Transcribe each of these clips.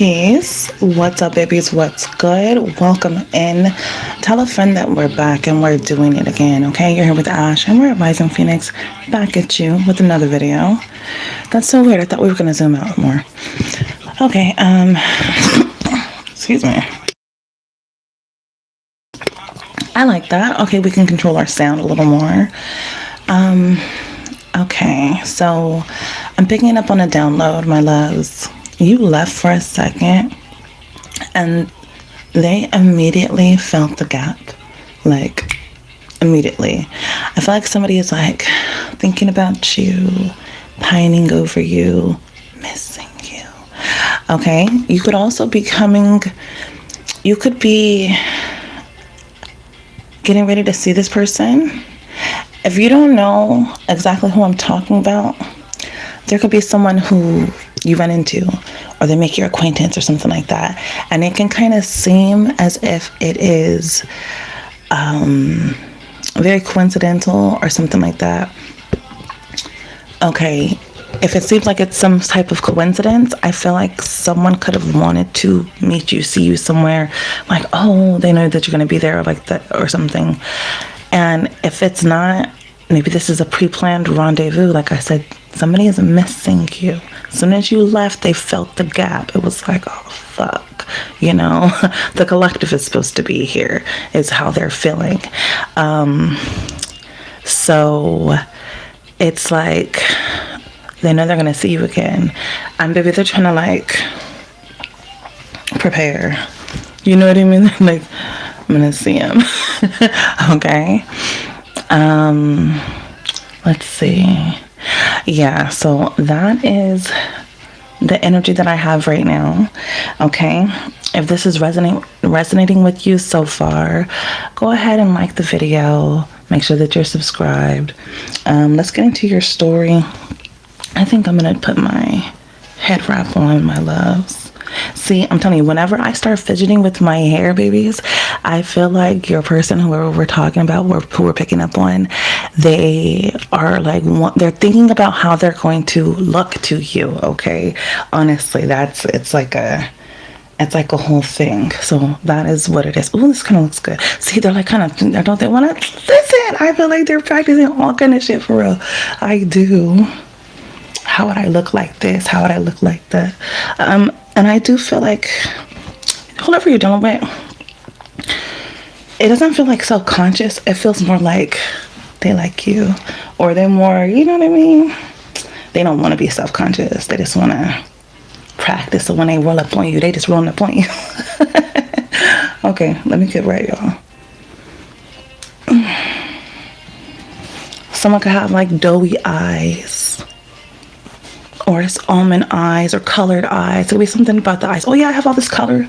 Peace. What's up, babies? What's good? Welcome in. Tell a friend that we're back and we're doing it again, okay? You're here with Ash and we're at Rising Phoneix, back at you with another video. That's so weird. I thought we were going to zoom out more. Okay, excuse me. I like that. Okay, we can control our sound a little more. Okay, so I'm picking it up on a download, my loves. You left for a second and they immediately felt the gap. Like, immediately. I feel like somebody is like thinking about you, pining over you, missing you. Okay, you could also be you could be getting ready to see this person. If you don't know exactly who I'm talking about, there could be someone who you run into or they make your acquaintance or something like that. And it can kind of seem as if it is very coincidental or something like that. Okay, if it seems like it's some type of coincidence, I feel like someone could have wanted to meet you, see you somewhere. Like, oh, they know that you're going to be there or like that or something. And if it's not, maybe this is a pre-planned rendezvous. Like I said, somebody is missing you. As soon as you left, they felt the gap. It was like, oh, fuck. You know, the collective is supposed to be here, is how they're feeling. So it's like, they know they're going to see you again. And baby, they're trying to like prepare. You know what I mean? Like, I'm going to see him. Okay. Let's see. Yeah, so that is the energy that I have right now. Okay, if this is resonating with you so far, go ahead and like the video. Make sure that you're subscribed. Let's get into your story. I think I'm gonna put my head wrap on, my loves. See, I'm telling you, whenever I start fidgeting with my hair, babies, I feel like your person, whoever we're talking about, who we're picking up on, they are like, they're thinking about how they're going to look to you. Okay, honestly, it's like a whole thing. So that is what it is. Oh, this kind of looks good. See, they're like kind of, don't they want to listen? I feel like they're practicing all kind of shit for real. I do. How would I look like this? How would I look like that? And I do feel like whoever you're dealing with, it doesn't feel like self-conscious. It feels more like they like you, or they're more, you know what I mean? They don't want to be self-conscious. They just want to practice. So when they roll up on you, they just roll up on you. Okay, let me get right, y'all. Someone could have like doughy eyes, or it's almond eyes or colored eyes. It could be something about the eyes. Oh yeah, I have all this color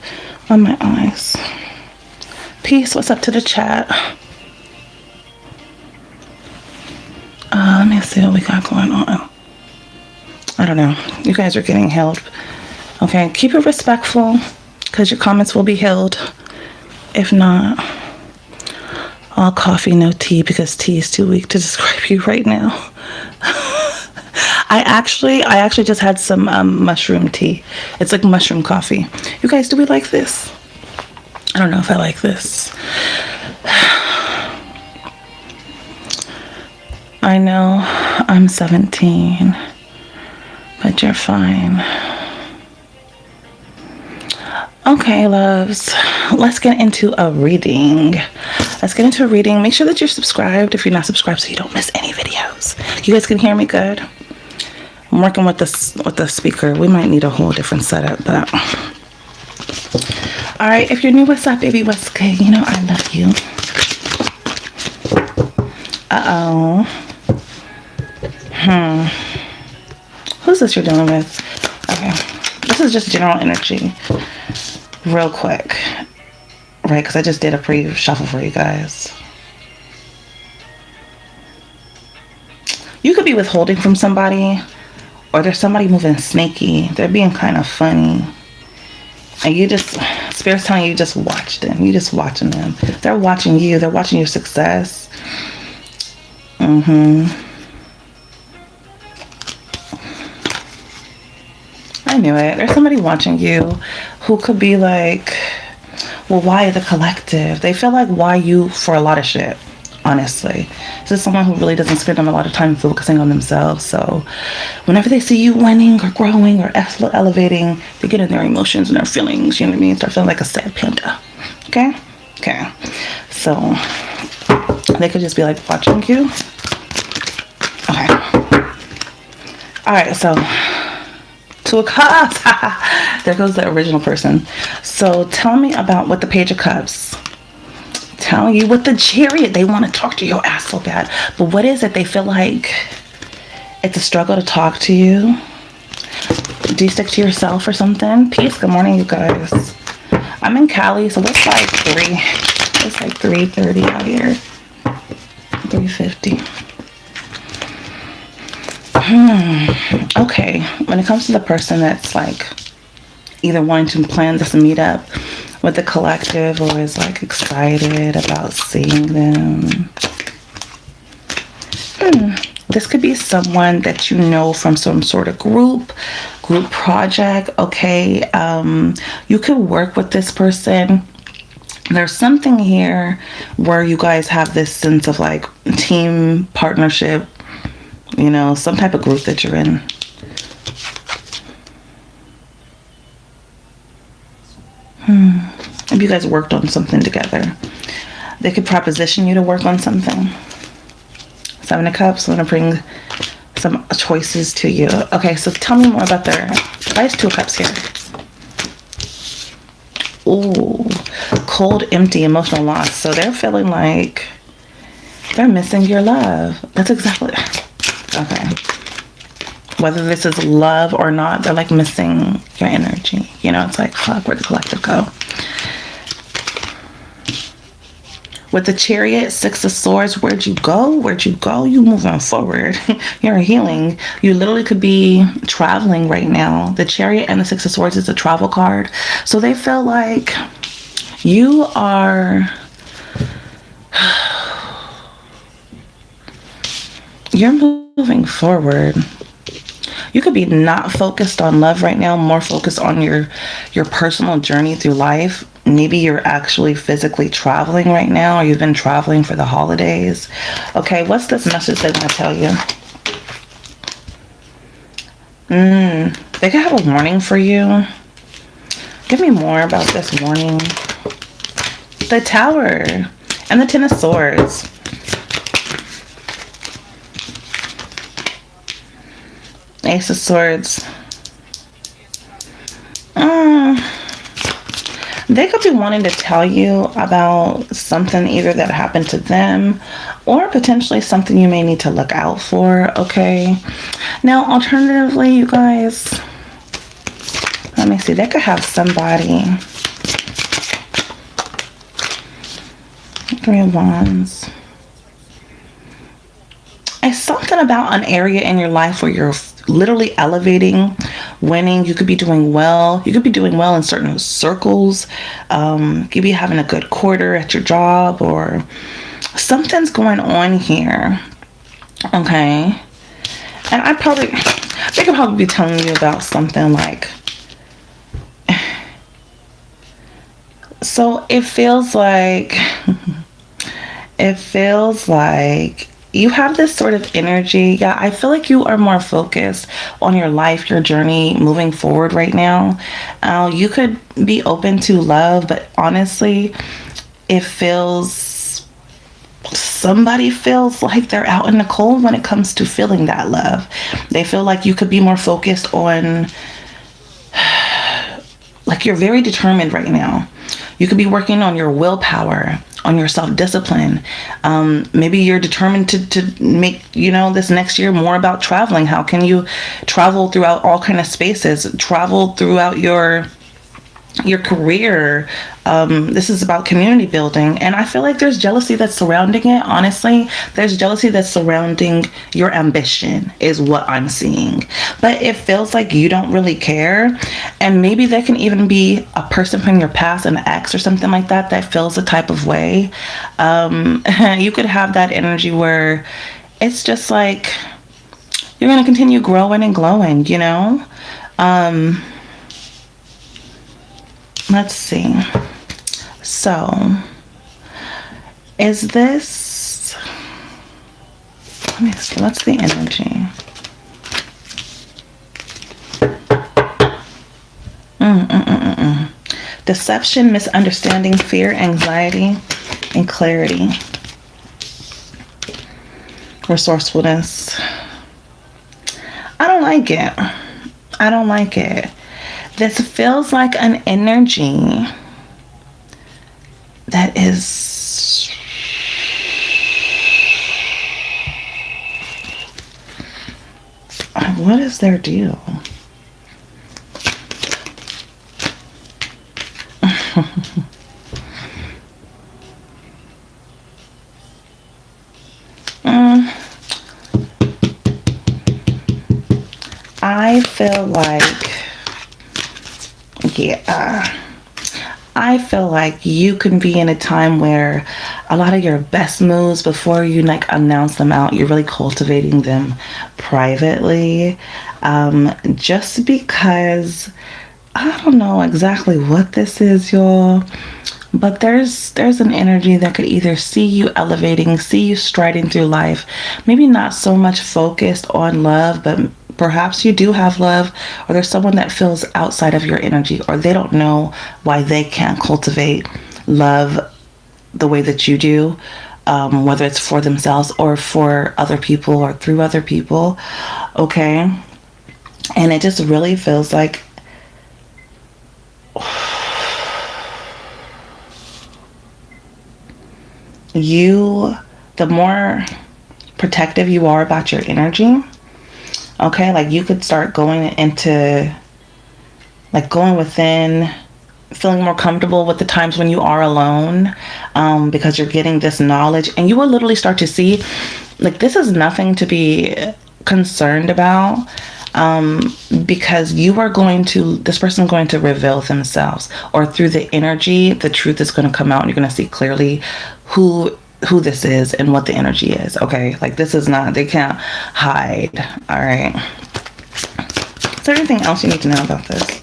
on my eyes. Peace, what's up to the chat? Let me see what we got going on. I don't know. You guys are getting held. Okay, keep it respectful because your comments will be held. If not, all coffee, no tea, because tea is too weak to describe you right now. I actually just had some mushroom tea. It's like mushroom coffee. You guys, do we like this? I don't know if I like this. I know I'm 17, but you're fine. Okay, loves, let's get into a reading. Make sure that you're subscribed if you're not subscribed so you don't miss any videos. You guys can hear me good? I'm working with the speaker. We might need a whole different setup, but all right, if you're new, what's up, baby? What's good? You know I love you. Who's this you're dealing with? Okay, this is just general energy real quick, right? Because I just did a pre-shuffle for you guys. You could be withholding from somebody, or there's somebody moving snaky. They're being kind of funny. And you just, Spirit's telling you just watch them. You just watching them. They're watching you. They're watching your success. I knew it. There's somebody watching you who could be like, well, why the collective? They feel like why you for a lot of shit, honestly. This is someone who really doesn't spend a lot of time focusing on themselves. So whenever they see you winning or growing or elevating, they get in their emotions and their feelings, you know what I mean? Start feeling like a sad panda. Okay? Okay. So they could just be like watching you. Okay. All right, so Two of Cups. There goes the original person. So tell me about what the Page of Cups. Tell you what the Chariot. They want to talk to your ass so bad. But what is it? They feel like it's a struggle to talk to you. Do you stick to yourself or something? Peace. Good morning, you guys. I'm in Cali, so what's like 3:30 out here. 3:50. Okay, when it comes to the person that's like either wanting to plan this meetup with the collective or is like excited about seeing them, this could be someone that you know from some sort of group project. Okay, you could work with this person. There's something here where you guys have this sense of like team partnership, you know, some type of group that you're in. If you guys worked on something together, they could proposition you to work on something. Seven of Cups, I'm going to bring some choices to you. Okay, so tell me more about their... Why is Two of Cups here? Ooh, cold, empty, emotional loss. So they're feeling like they're missing your love. That's exactly... Okay. Whether this is love or not, they're like missing your energy. You know, it's like, fuck, where'd the collective go? With the Chariot, Six of Swords, where'd you go? Where'd you go? You moving forward. You're healing. You literally could be traveling right now. The Chariot and the Six of Swords is a travel card. So they feel like you are... You're moving forward. You could be not focused on love right now, more focused on your personal journey through life. Maybe you're actually physically traveling right now, or you've been traveling for the holidays. Okay, what's this message they want to tell you? They could have a warning for you. Give me more about this warning. The Tower and the Ten of Swords. Ace of Swords. They could be wanting to tell you about something either that happened to them or potentially something you may need to look out for, okay? Now, alternatively, you guys, let me see. They could have somebody. Three of Wands. It's something about an area in your life where you're literally elevating, winning. You could be doing well. You could be doing well in certain circles. You could be having a good quarter at your job, or something's going on here. Okay. And they could probably be telling you about something like, so it feels like you have this sort of energy. Yeah, I feel like you are more focused on your life, your journey, moving forward right now. You could be open to love, but honestly, somebody feels like they're out in the cold when it comes to feeling that love. They feel like you could be more focused on, like you're very determined right now. You could be working on your willpower, on your self-discipline. Maybe you're determined to make, this next year more about traveling. How can you travel throughout all kind of spaces, travel throughout your career? This is about community building, and I feel like there's jealousy that's surrounding it. Honestly, there's jealousy that's surrounding your ambition is what I'm seeing, but it feels like you don't really care. And maybe there can even be a person from your past, an ex or something like that feels a type of way. You could have that energy where it's just like you're going to continue growing and glowing, Let's see. So, is this... Let me see. What's the energy? Deception, misunderstanding, fear, anxiety, and clarity. Resourcefulness. I don't like it. I don't like it. This feels like an energy that is... What is their deal? I feel like, I feel like you can be in a time where a lot of your best moves, before you like announce them out, you're really cultivating them privately, just because I don't know exactly what this is, y'all, but there's an energy that could either see you elevating, see you striding through life, maybe not so much focused on love, but perhaps you do have love, or there's someone that feels outside of your energy, or they don't know why they can't cultivate love the way that you do, whether it's for themselves or for other people or through other people. Okay. And it just really feels like the more protective you are about your energy, okay, like you could start going into, like going within, feeling more comfortable with the times when you are alone, because you're getting this knowledge, and you will literally start to see, like, this is nothing to be concerned about, because this person is going to reveal themselves, or through the energy, the truth is going to come out, and you're going to see clearly who this is and what the energy is. Okay, like this is not, they can't hide. All right, is there anything else you need to know about this?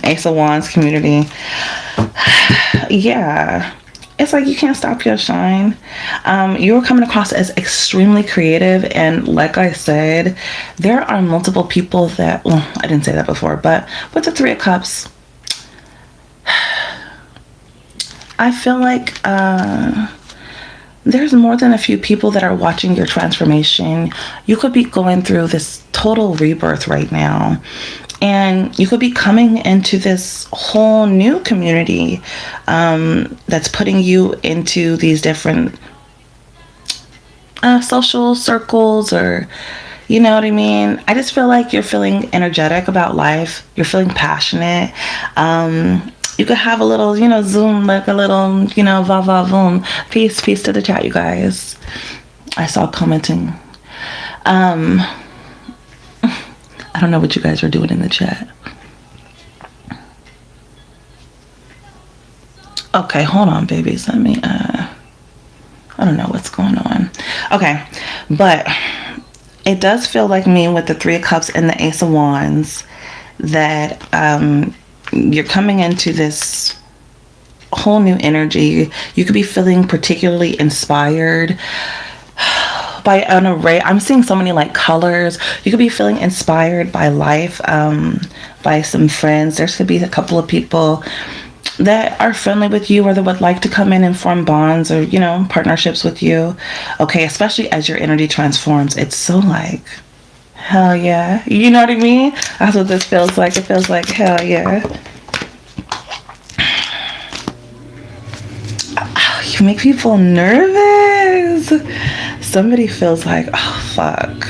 Ace of Wands community. Yeah, it's like you can't stop your shine. You're coming across as extremely creative, and like I said, there are multiple people that, well, I didn't say that before, but with the Three of Cups, I feel like there's more than a few people that are watching your transformation. You could be going through this total rebirth right now, and you could be coming into this whole new community that's putting you into these different social circles, or you know what I mean? I just feel like you're feeling energetic about life. You're feeling passionate. You could have a little, Zoom, like a little, va va voom. Peace to the chat, you guys. I saw commenting. I don't know what you guys are doing in the chat. Okay, hold on, babies. Let me, I don't know what's going on. Okay, but it does feel like me with the Three of Cups and the Ace of Wands that you're coming into this whole new energy. You could be feeling particularly inspired by an array. I'm seeing so many like colors. You could be feeling inspired by life, by some friends. There could be a couple of people that are friendly with you, or that would like to come in and form bonds, or partnerships with you. Okay, especially as your energy transforms, it's so like, hell yeah, you know what I mean? That's what this feels like. It feels like hell yeah. You make people nervous. Somebody feels like, oh fuck,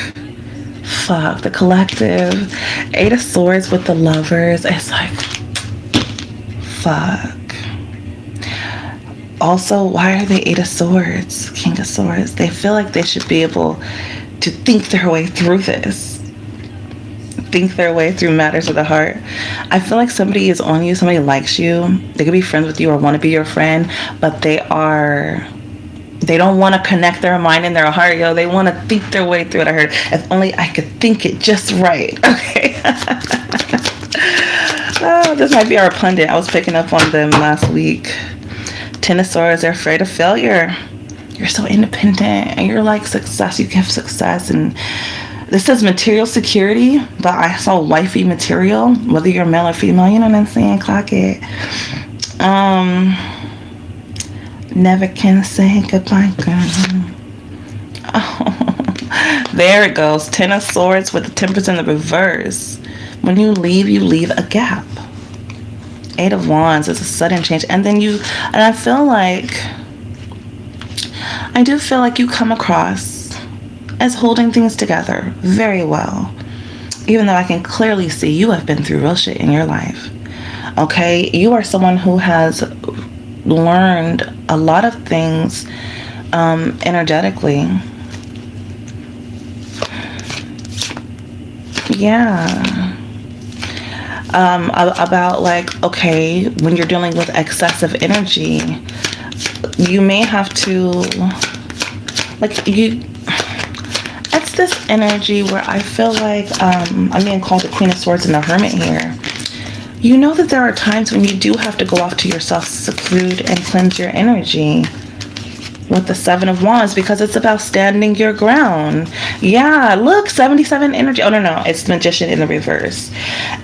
the collective. Eight of Swords with the Lovers. It's like, fuck. Also, why are they Eight of Swords, King of Swords? They feel like they should be able to think their way through this. Think their way through matters of the heart. I feel like somebody is on you. Somebody likes you. They could be friends with you or want to be your friend, but they are They don't want to connect their mind and their heart, yo. They want to think their way through it. I heard, if only I could think it just right. Okay. Oh, this might be our pundit. I was picking up on them last week. Tennosaurs, they're afraid of failure. You're so independent and you're like success. You give success. And this says material security, but I saw wifey material, whether you're male or female. You know what I'm saying? Clock it. Never can say goodbye, girl. Oh, there it goes. Ten of Swords with the Temperance in the reverse. When you leave a gap. Eight of Wands is a sudden change. And then I do feel like you come across as holding things together very well. Even though I can clearly see you have been through real shit in your life. Okay? You are someone who has learned a lot of things energetically. Yeah. About like, okay, when you're dealing with excessive energy, you may have to, it's this energy where I feel like, I'm being called the Queen of Swords and the Hermit here. You know that there are times when you do have to go off to yourself, seclude and cleanse your energy with the Seven of Wands, because it's about standing your ground. Yeah, look, 77 energy. Oh, no, it's Magician in the reverse.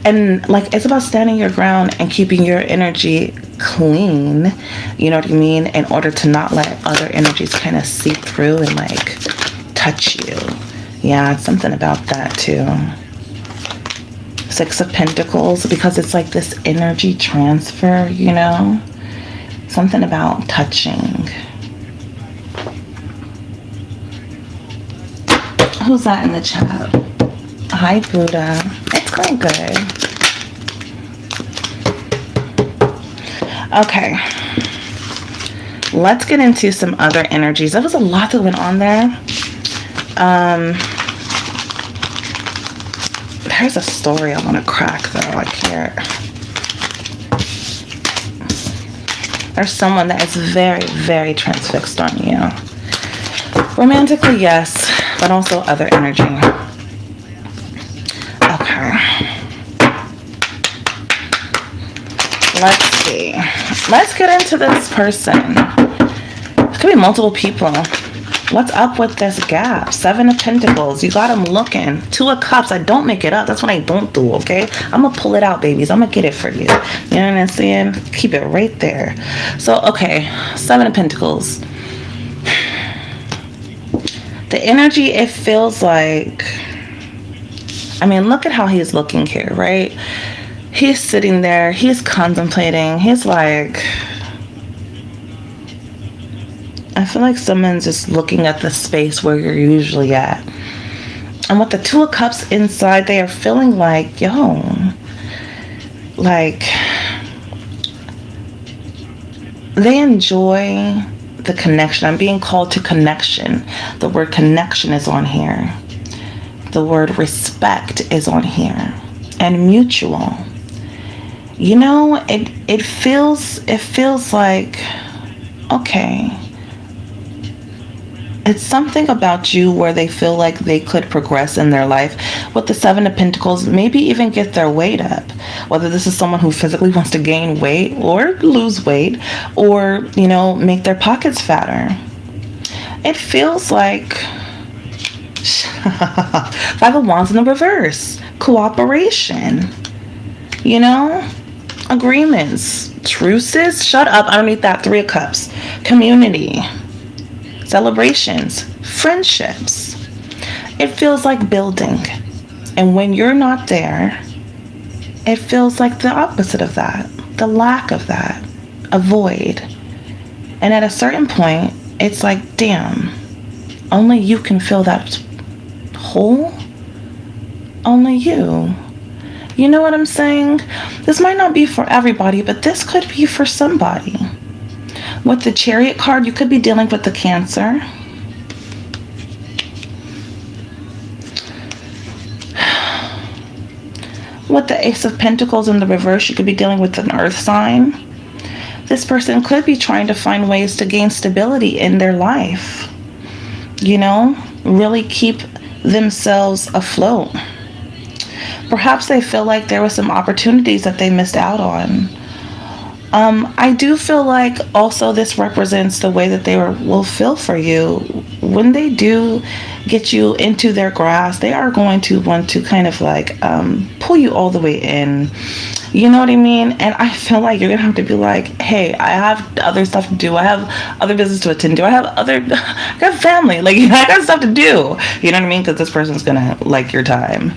And like, it's about standing your ground and keeping your energy clean, you know what I mean, in order to not let other energies kind of seep through and like touch you. Yeah, it's something about that too. Six of Pentacles, because it's like this energy transfer, you know, something about touching. Who's that in the chat? Hi, Buddha. It's going good. Okay. Let's get into some other energies. There was a lot that went on there. There's a story I want to crack, though. I can't. There's someone that is very, very transfixed on you. Romantically, yes, but also other energy. Okay. Let's see. Let's get into this person. It could be multiple people. What's up with this gap? Seven of Pentacles. You got them looking. Two of Cups. I don't make it up. That's what I don't do, okay? I'm going to pull it out, babies. I'm going to get it for you. You know what I'm saying? Keep it right there. So, okay. Seven of Pentacles. The energy, it feels like, I mean, look at how he's looking here, right? He's sitting there. He's contemplating. He's like, I feel like someone's just looking at the space where you're usually at. And with the Two of Cups inside, they are feeling like, yo, like, they enjoy the connection. I'm being called to connection. The word connection is on here. The word respect is on here. And mutual. You know, it feels like, okay, it's something about you where they feel like they could progress in their life with the Seven of Pentacles, maybe even get their weight up. Whether this is someone who physically wants to gain weight or lose weight, or, you know, make their pockets fatter. It feels like Five of Wands in the reverse. Cooperation. You know? Agreements. Truces. Shut up. I don't need that. Three of Cups. Community. Celebrations, friendships. It feels like building. And when you're not there, it feels like the opposite of that, the lack of that, a void. And at a certain point, it's like, damn, only you can fill that hole. Only you. You know what I'm saying? This might not be for everybody, but this could be for somebody. With the Chariot card, you could be dealing with the Cancer. With the Ace of Pentacles in the reverse, you could be dealing with an Earth sign. this person could be trying to find ways to gain stability in their life, you know, really keep themselves afloat. Perhaps they feel like there were some opportunities that they missed out on. I do feel like also this represents the way that will feel for you when they do get you into their grasp. They are going to want to kind of like pull you all the way in. You know what I mean? And I feel like you're gonna have to be like, hey, I have other stuff to do. I have other business to attend to. I got family. Like, I got stuff to do. You know what I mean? Because this person's gonna like your time.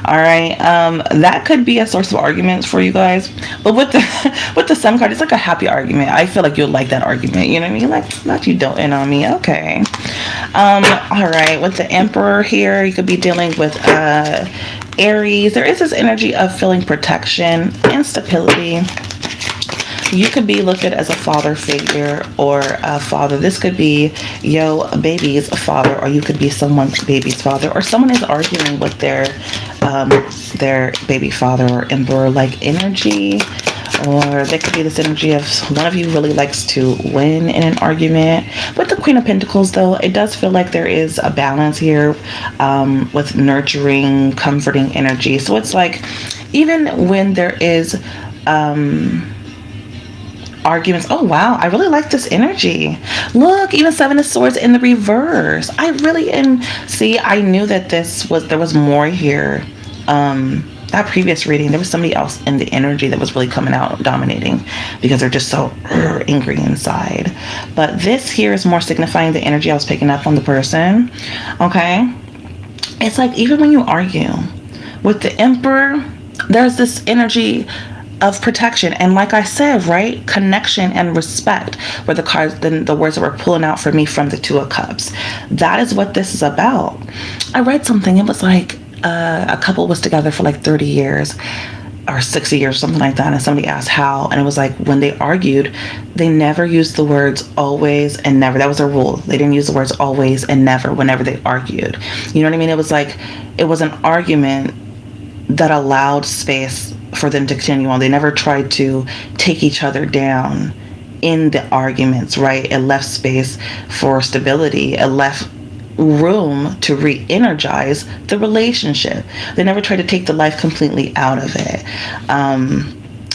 All right. That could be a source of arguments for you guys. But with the Sun card, it's like a happy argument. I feel like you'll like that argument. You know what I mean? Like, not you don't in on me. Okay. All right. With the Emperor here, you could be dealing with Aries. There is this energy of feeling protection and stability. You could be looked at as a father figure or a father. This could be your baby's father, or you could be someone's baby's father, or someone is arguing with their baby father or emperor like energy. Or there could be this energy of one of you really likes to win in an argument. With the Queen of Pentacles, though, it does feel like there is a balance here with nurturing, comforting energy. So it's like, even when there is arguments. Oh, wow. I really like this energy. Look, even Seven of Swords in the reverse. I really am. See, I knew that there was more here. That previous reading, there was somebody else in the energy that was really coming out dominating because they're just so angry inside. But this here is more signifying the energy I was picking up on the person. Okay. It's like, even when you argue with the Emperor, there's this energy of protection, and like I said, right, connection and respect were the cards, the words that were pulling out for me from the Two of Cups. That is what this is about. I read something, it was like a couple was together for like 30 years or 60 years, something like that, and somebody asked how, and it was like, when they argued, they never used the words always and never. That was their rule. They didn't use the words always and never whenever they argued. You know what I mean? It was like, it was an argument that allowed space for them to continue on. They never tried to take each other down in the arguments, right? It left space for stability. It left room to re-energize the relationship. They never tried to take the life completely out of it.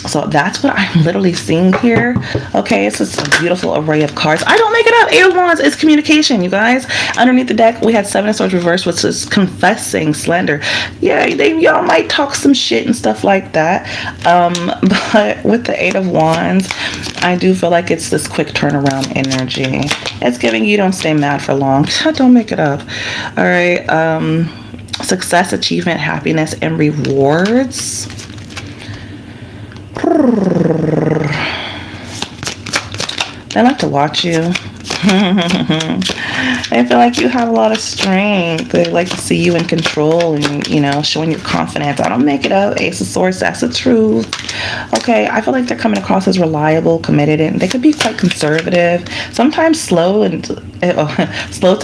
So that's what I'm literally seeing here. Okay, it's just a beautiful array of cards. I don't make it up. Eight of Wands is communication, you guys. Underneath the deck, we had Seven of Swords reversed, which is confessing slander. Yeah, y'all might talk some shit and stuff like that. But with the Eight of Wands, I do feel like it's this quick turnaround energy. It's giving you don't stay mad for long. Don't make it up. All right. Success, achievement, happiness, and rewards. They like to watch you. They feel like you have a lot of strength. They like to see you in control and, you know, showing your confidence. I don't make it up. Ace of Swords, that's the truth. Okay, I feel like they're coming across as reliable, committed, and they could be quite conservative. Sometimes slow to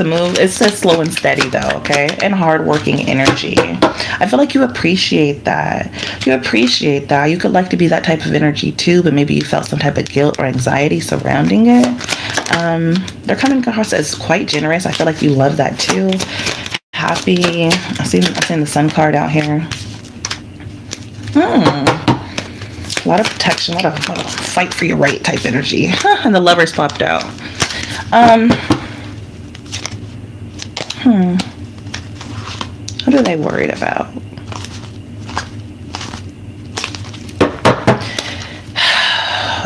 move. It says slow and steady though, okay? And hardworking energy. I feel like you appreciate that. You appreciate that. You could like to be that type of energy too, but maybe you felt some type of guilt or anxiety surrounding it. They're coming across as quite generous. I feel like you love that too. Happy. I've seen the Sun card out here. A lot of protection, a lot of fight for your right type energy. And the Lovers popped out. What are they worried about?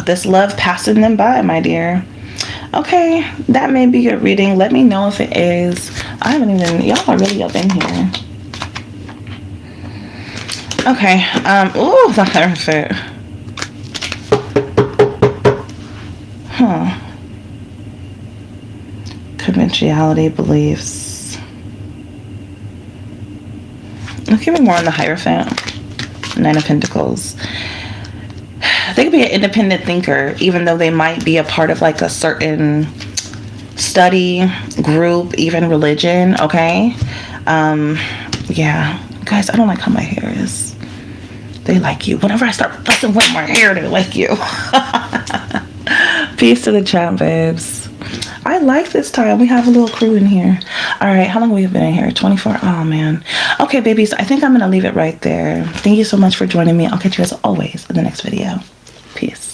This love passing them by, my dear. Okay, that may be your reading. Let me know if it is. I haven't even, y'all are really up in here. Okay, ooh, the Hierophant. Conventionality, beliefs. Give me more on the Hierophant. Nine of Pentacles. They could be an independent thinker, even though they might be a part of like a certain study group, even religion. Okay. Yeah, guys, I don't like how my hair is. They like you. Whenever I start fussing with my hair, they like you. Peace to the chat, babes. I like this time. We have a little crew in here. All right, how long have we been in here? 24. Oh, man. Okay, babies, I think I'm going to leave it right there. Thank you so much for joining me. I'll catch you as always in the next video. Peace.